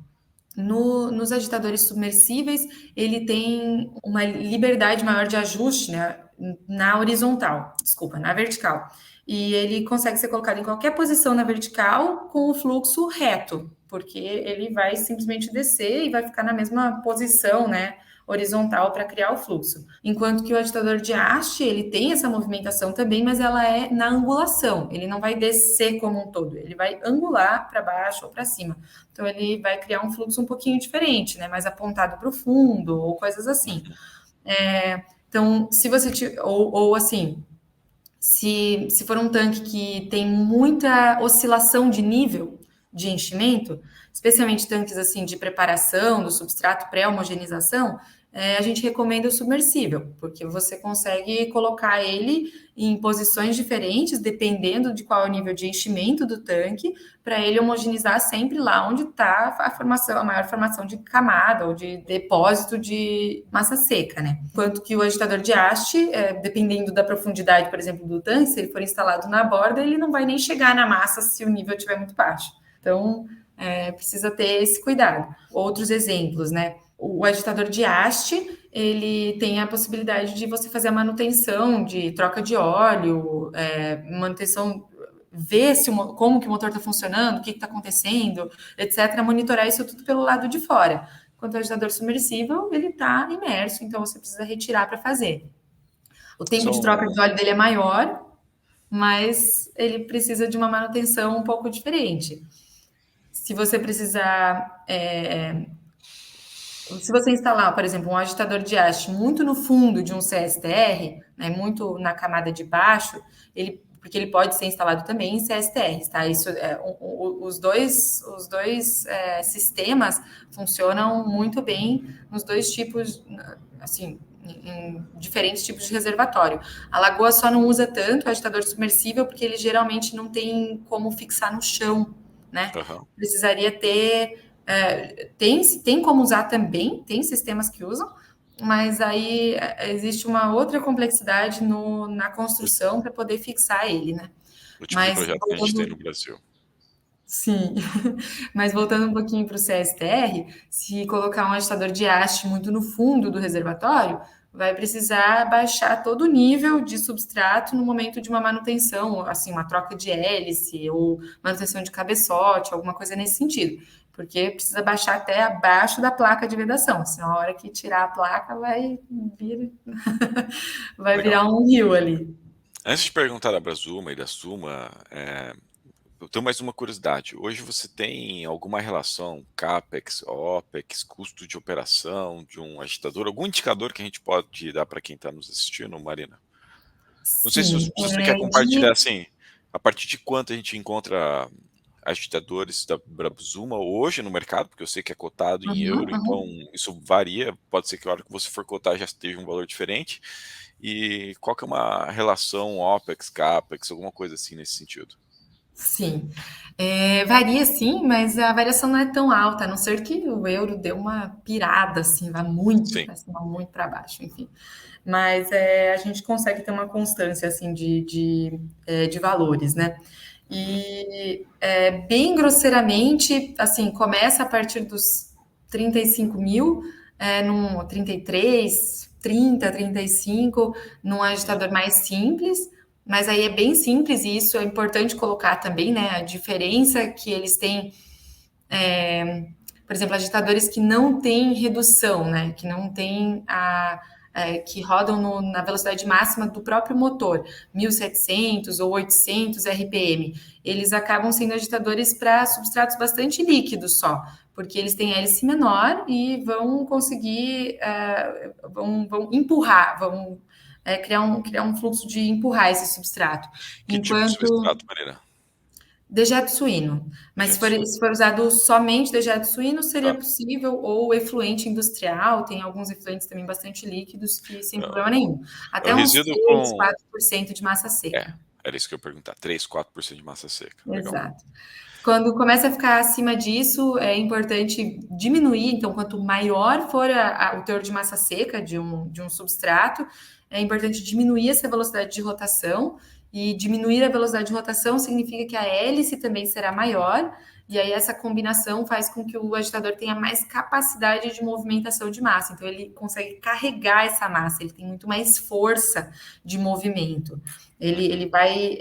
nos agitadores submersíveis, ele tem uma liberdade maior de ajuste, né, na horizontal, desculpa, na vertical. E ele consegue ser colocado em qualquer posição na vertical com o fluxo reto, porque ele vai simplesmente descer e vai ficar na mesma posição, né, horizontal para criar o fluxo. Enquanto que o agitador de haste, ele tem essa movimentação também, mas ela é na angulação. Ele não vai descer como um todo, ele vai angular para baixo ou para cima. Então ele vai criar um fluxo um pouquinho diferente, né? Mais apontado para o fundo ou coisas assim. uhum. Então, se você ou assim, se for um tanque que tem muita oscilação de nível de enchimento, especialmente tanques assim de preparação do substrato pré-homogenização, a gente recomenda o submersível, porque você consegue colocar ele em posições diferentes, dependendo de qual é o nível de enchimento do tanque, para ele homogeneizar sempre lá onde está a formação, a maior formação de camada ou de depósito de massa seca, né? Enquanto que o agitador de haste, dependendo da profundidade, por exemplo, do tanque, se ele for instalado na borda, ele não vai nem chegar na massa se o nível estiver muito baixo. Então, precisa ter esse cuidado. Outros exemplos, né? O agitador de haste, ele tem a possibilidade de você fazer a manutenção de troca de óleo, manutenção, ver como que o motor está funcionando, o que está acontecendo, etc. Monitorar isso tudo pelo lado de fora. Enquanto o agitador submersível, ele está imerso, então você precisa retirar para fazer. O tempo de troca São, de óleo dele é maior. mas ele precisa de uma manutenção um pouco diferente. Se você precisar, se você instalar, por exemplo, um agitador de haste muito no fundo de um CSTR, né, muito na camada de baixo, porque ele pode ser instalado também em CSTRs, tá? Isso, os dois sistemas funcionam muito bem nos dois tipos, assim, em diferentes tipos de reservatório. A Lagoa só não usa tanto o agitador submersível porque ele geralmente não tem como fixar no chão, né? Aham. Precisaria ter tem como usar também, tem sistemas que usam, mas aí existe uma outra complexidade na O, construção para poder fixar ele, né? o tipo de Mas projeto que a gente tem no voltando, Brasil. sim, mas voltando um pouquinho para o CSTR, se colocar um agitador de haste muito no fundo do reservatório, vai precisar baixar todo o nível de substrato no momento de uma manutenção, assim, uma troca de hélice ou manutenção de cabeçote, alguma coisa nesse sentido. Porque precisa baixar até abaixo da placa de vedação, senão a hora que tirar a placa vai Legal. virar um rio ali. Antes de perguntar da Brasuma e da Suma, eu tenho mais uma curiosidade. Hoje você tem alguma relação CAPEX, OPEX, custo de operação de um agitador? Algum indicador que a gente pode dar para quem está nos assistindo, Marina? Não sei se Sim, você quer compartilhar assim, a partir de quanto a gente encontra agitadores da Brasuma hoje no mercado, porque eu sei que é cotado em uhum, euro, então uhum. isso varia. Pode ser que a hora que você for cotar já esteja um valor diferente. E qual que é uma relação OPEX, CAPEX, alguma coisa assim nesse sentido? Sim. Varia sim, mas a variação não é tão alta, a não ser que o euro dê uma pirada, assim, vá muito Sim. para cima, muito para baixo, enfim. Mas a gente consegue ter uma constância, assim, de valores, né? Uhum. E bem grosseiramente, assim, começa a partir dos 35 mil, num 33, 30, 35, num Uhum. agitador mais simples, mas aí é bem simples e isso é importante colocar também, né? A diferença que eles têm, por exemplo, agitadores que não têm redução, né? Que não têm que rodam na velocidade máxima do próprio motor, 1.700 ou 800 RPM. Eles acabam sendo agitadores para substratos bastante líquidos só, porque eles têm hélice menor e vão conseguir, vão empurrar, vão criar um fluxo de empurrar esse substrato. Que tipo de Enquanto substrato, Marina? dejeto suíno, mas se Dejeto for, suíno. se for usado somente dejeto suíno, seria Tá. possível, ou efluente industrial, tem alguns efluentes também bastante líquidos que sem Eu, problema nenhum. eu Até uns resido 3, com. 4% de massa seca. Era isso que eu ia perguntar. 3, 4% de massa seca. Legal. Exato. Quando começa a ficar acima disso, é importante diminuir. Então, quanto maior for o teor de massa seca de um substrato, é importante diminuir essa velocidade de rotação. E diminuir a velocidade de rotação significa que a hélice também será maior. E aí, essa combinação faz com que o agitador tenha mais capacidade de movimentação de massa. Então, ele consegue carregar essa massa, ele tem muito mais força de movimento. Ele Uhum. vai.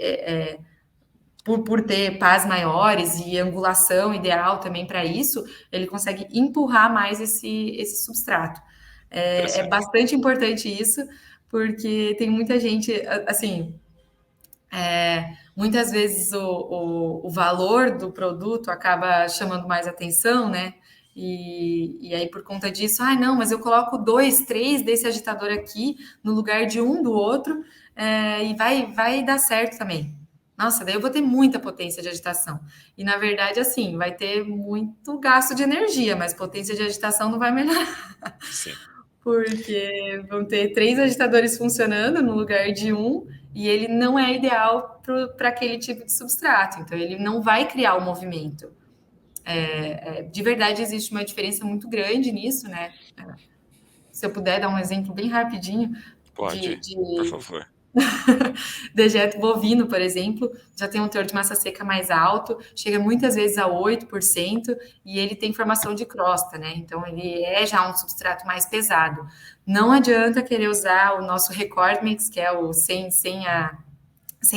Por ter pás maiores e angulação ideal também para isso, ele consegue empurrar mais esse substrato. É Interessante. bastante importante isso, porque tem muita gente, assim, muitas vezes o valor do produto acaba chamando mais atenção, né? E aí, por conta disso, não, mas eu coloco 2, 3 desse agitador aqui no lugar de um do outro, e vai dar certo também. Nossa, daí eu vou ter muita potência de agitação. E na verdade, assim, vai ter muito gasto de energia, mas potência de agitação não vai melhorar, Sim. porque vão ter 3 agitadores funcionando no lugar de um, e ele não é ideal para aquele tipo de substrato, então ele não vai criar o movimento. De verdade, existe uma diferença muito grande nisso, né? Se eu puder dar um exemplo bem rapidinho de, Pode, por de favor. dejeto bovino, por exemplo, já tem um teor de massa seca mais alto, chega muitas vezes a 8%, e ele tem formação de crosta, né? Então, ele é já um substrato mais pesado. Não adianta querer usar o nosso Record Mix, que é o sem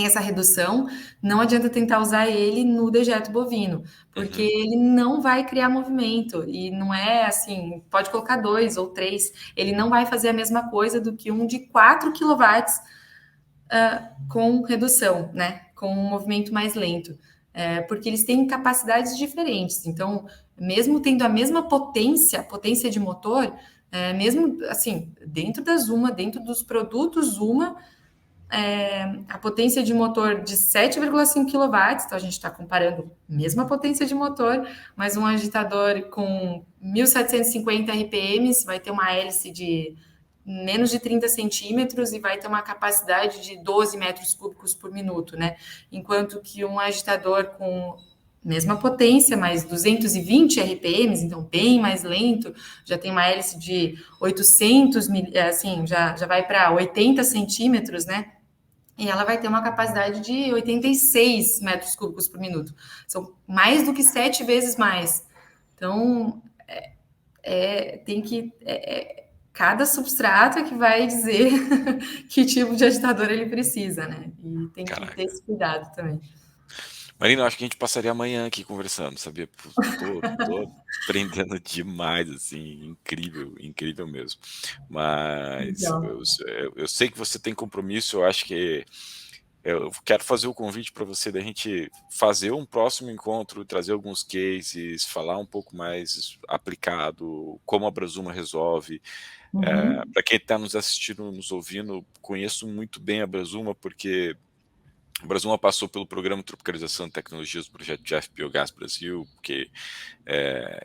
essa redução, não adianta tentar usar ele no dejeto bovino, porque Uhum. ele não vai criar movimento, e não é assim, pode colocar 2 ou 3, ele não vai fazer a mesma coisa do que um de 4 quilowatts com redução, né? Com um movimento mais lento. Porque eles têm capacidades diferentes. Então, mesmo tendo a mesma potência de motor, mesmo assim, dentro da Zuma, dentro dos produtos Zuma, a potência de motor de 7,5 kW, então a gente está comparando a mesma potência de motor, mas um agitador com 1.750 RPMs vai ter uma hélice de menos de 30 centímetros e vai ter uma capacidade de 12 metros cúbicos por minuto, né? Enquanto que um agitador com mesma potência, mas 220 RPMs, então bem mais lento, já tem uma hélice de 800, assim, já vai para 80 centímetros, né? E ela vai ter uma capacidade de 86 metros cúbicos por minuto. São mais do que 7 vezes mais. Então, tem que. Cada substrato é que vai dizer que tipo de agitador ele precisa, né? E tem que ter Caraca. esse cuidado também. Marina, eu acho que a gente passaria amanhã aqui conversando, sabia? Tô aprendendo demais, assim, incrível, incrível mesmo. Mas Então, eu sei que você tem compromisso, eu acho que eu quero fazer o convite para você da gente fazer um próximo encontro, trazer alguns cases, falar um pouco mais aplicado, como a Brasuma resolve. uhum, Para quem está nos assistindo, nos ouvindo, conheço muito bem a Brasuma, porque a Brasuma passou pelo programa de Tropicalização de Tecnologias do projeto Jeff Biogás Brasil, que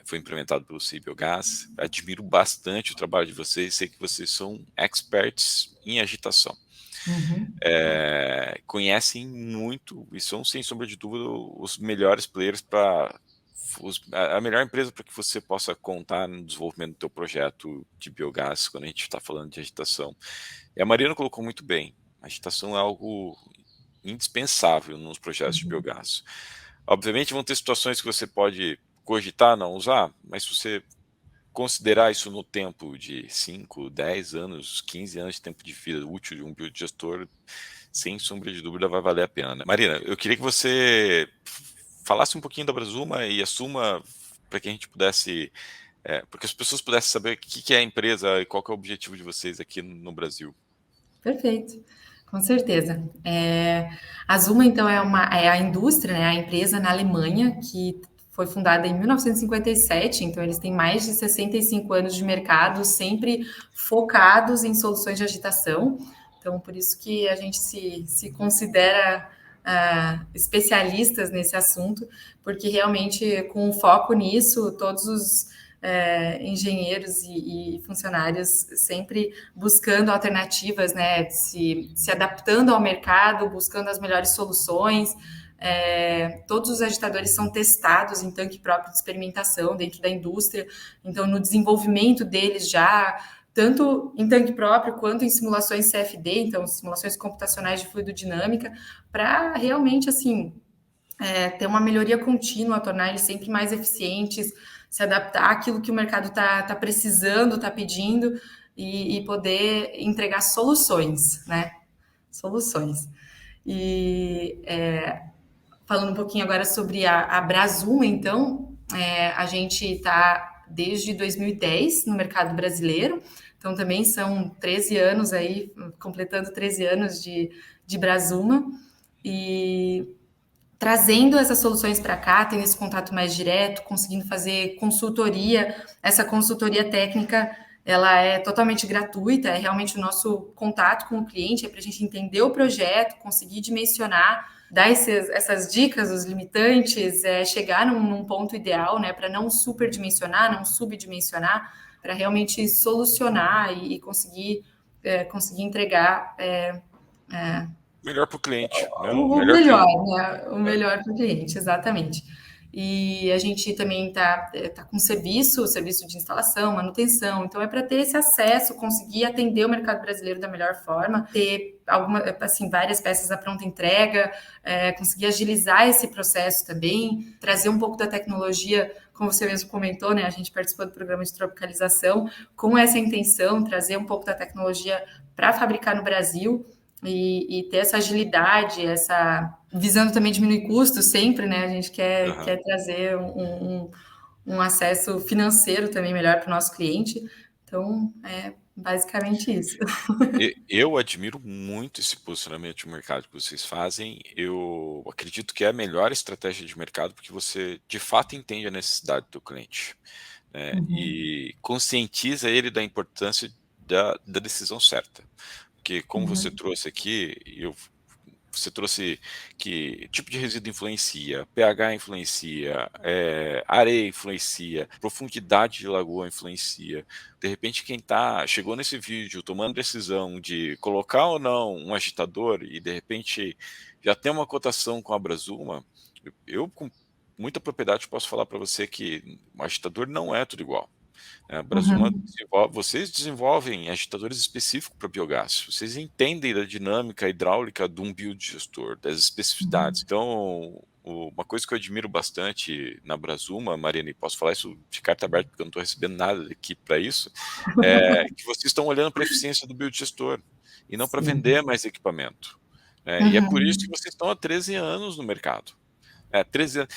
foi implementado pelo CI Biogás. Admiro bastante o trabalho de vocês, sei que vocês são experts em agitação. uhum, Conhecem muito e são, sem sombra de dúvida, os melhores players para a melhor empresa para que você possa contar no desenvolvimento do teu projeto de biogás, quando a gente está falando de agitação. E a Mariana colocou muito bem, a agitação é algo indispensável nos projetos de uhum. biogás. Obviamente vão ter situações que você pode cogitar não usar, mas se você considerar isso no tempo de 5, 10 anos, 15 anos de tempo de vida útil de um biodigestor, sem sombra de dúvida vai valer a pena, né? Marina, eu queria que você falasse um pouquinho da Brasuma e assuma para que a gente pudesse, porque as pessoas pudessem saber o que é a empresa e qual que é o objetivo de vocês aqui no Brasil. Perfeito, com certeza. A Zuma, então, é a indústria, né, a empresa na Alemanha, que foi fundada em 1957, então eles têm mais de 65 anos de mercado, sempre focados em soluções de agitação. Então, por isso que a gente se considera especialistas nesse assunto, porque realmente, com foco nisso, todos os engenheiros e funcionários sempre buscando alternativas, né, se adaptando ao mercado, buscando as melhores soluções. Todos os agitadores são testados em tanque próprio de experimentação dentro da indústria, então no desenvolvimento deles já, tanto em tanque próprio quanto em simulações CFD, então simulações computacionais de fluidodinâmica, para realmente assim ter uma melhoria contínua, tornar eles sempre mais eficientes, se adaptar àquilo que o mercado está precisando, está pedindo e poder entregar soluções, né? Soluções. E falando um pouquinho agora sobre a Brasuma, então, a gente está desde 2010 no mercado brasileiro, então também são 13 anos aí, completando 13 anos de Brasuma, e trazendo essas soluções para cá, tendo esse contato mais direto, conseguindo fazer consultoria. Essa consultoria técnica, ela é totalmente gratuita, é realmente o nosso contato com o cliente, é para a gente entender o projeto, conseguir dimensionar, dar essas dicas, os limitantes, chegar num ponto ideal, né, para não superdimensionar, não subdimensionar, para realmente solucionar e conseguir entregar Melhor para o cliente, né? o Melhor melhor, que né? O melhor para o cliente, exatamente. E a gente também tá com serviço de instalação, manutenção, então é para ter esse acesso, conseguir atender o mercado brasileiro da melhor forma, ter assim, várias peças à pronta entrega, conseguir agilizar esse processo também, trazer um pouco da tecnologia, como você mesmo comentou, né? A gente participou do programa de tropicalização com essa intenção, trazer um pouco da tecnologia para fabricar no Brasil e ter essa agilidade, visando também diminuir custos sempre, né? A gente quer trazer um acesso financeiro também melhor para o nosso cliente. Então, Basicamente isso. Eu admiro muito esse posicionamento de mercado que vocês fazem. Eu acredito que é a melhor estratégia de mercado, porque você de fato entende a necessidade do cliente, né, Uhum, e conscientiza ele da importância da decisão certa. Porque como você uhum, trouxe aqui, você trouxe que tipo de resíduo influencia, pH influencia, areia influencia, profundidade de lagoa influencia. De repente, quem chegou nesse vídeo tomando decisão de colocar ou não um agitador e de repente já tem uma cotação com a Brasuma, eu com muita propriedade posso falar para você que um agitador não é tudo igual. A Brasuma uhum, vocês desenvolvem agitadores específicos para biogás, vocês entendem da dinâmica hidráulica de um biodigestor, das especificidades. uhum. Então, uma coisa que eu admiro bastante na Brasuma, Marina, e posso falar isso de carta aberta, porque eu não estou recebendo nada aqui para isso, é que vocês estão olhando para a eficiência do biodigestor, e não para Sim. vender mais equipamento. E é por isso que Uhum. vocês estão há 13 anos no mercado. 13 anos.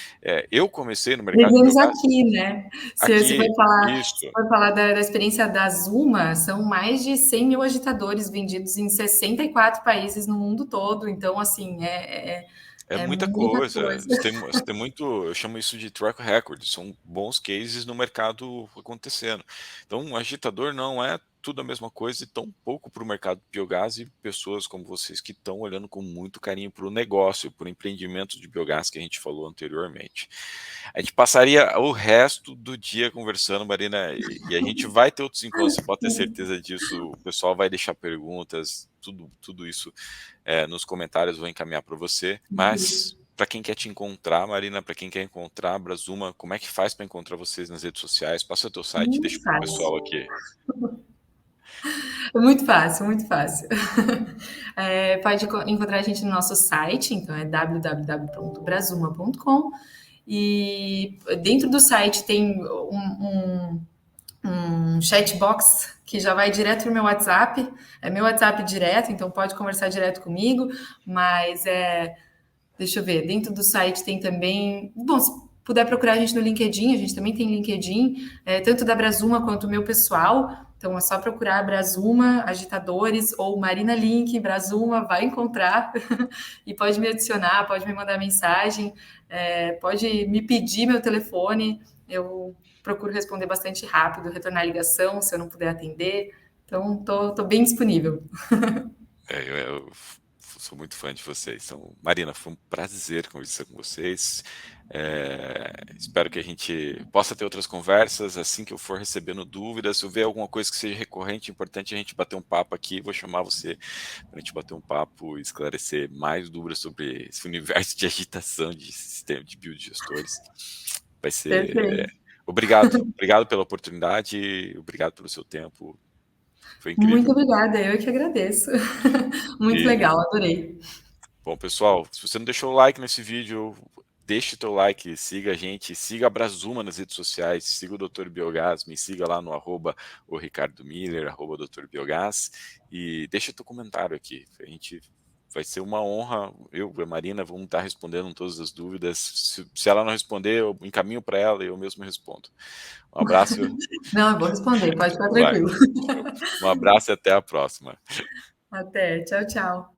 Eu comecei no mercado de Vivemos biogás aqui, né? Se aqui, for falar, isso. se for falar da experiência da Zuma, são mais de 100 mil agitadores vendidos em 64 países no mundo todo. Então, assim, É é muita muita coisa. coisa. Você tem muito, eu chamo isso de track record, são bons cases no mercado acontecendo. Então, um agitador não é tudo a mesma coisa e tão pouco para o mercado de biogás e pessoas como vocês que estão olhando com muito carinho para o negócio, para o empreendimento de biogás que a gente falou anteriormente. A gente passaria o resto do dia conversando, Marina, e a gente vai ter outros encontros, você pode ter certeza disso. O pessoal vai deixar perguntas, tudo isso nos comentários vou encaminhar para você. Mas para quem quer te encontrar, Marina, para quem quer encontrar a Brasuma, como é que faz para encontrar vocês nas redes sociais? Passa o teu site, deixa Muito para o pessoal fácil. aqui. É muito fácil, muito fácil. Pode encontrar a gente no nosso site, então é www.brasuma.com. E dentro do site tem um chat box que já vai direto pro meu WhatsApp. É meu WhatsApp direto, então pode conversar direto comigo. Mas deixa eu ver, dentro do site tem também. Bom, se puder procurar a gente no LinkedIn, a gente também tem LinkedIn, tanto da Brasuma quanto o meu pessoal. Então é só procurar Brasuma, Agitadores ou Marina Link, Brasuma, vai encontrar e pode me adicionar, pode me mandar mensagem, pode me pedir meu telefone. Eu procuro responder bastante rápido, retornar a ligação se eu não puder atender. Então, tô bem disponível. Eu sou muito fã de vocês. Então, Marina, foi um prazer conversar com vocês. Espero que a gente possa ter outras conversas. Assim que eu for recebendo dúvidas, se eu ver alguma coisa que seja recorrente, importante a gente bater um papo aqui, vou chamar você para a gente bater um papo e esclarecer mais dúvidas sobre esse universo de agitação de sistema de biodigestores. Vai ser. Perfeito. Obrigado pela oportunidade, obrigado pelo seu tempo. Foi Muito incrível. obrigada, eu que agradeço. Muito E legal, adorei. Bom, pessoal, se você não deixou o like nesse vídeo, deixe o teu like, siga a gente, siga a Brasuma nas redes sociais, siga o Dr. Biogás, me siga lá no o Ricardo Miller, @Dr. Biogás, e deixa o teu comentário aqui. A gente vai ser uma honra, eu e a Marina vamos estar respondendo todas as dúvidas. Se ela não responder, eu encaminho para ela e eu mesmo respondo. Um abraço, Não, eu vou responder, pode ficar vai. tranquilo. Um abraço e até a próxima. Até, tchau, tchau.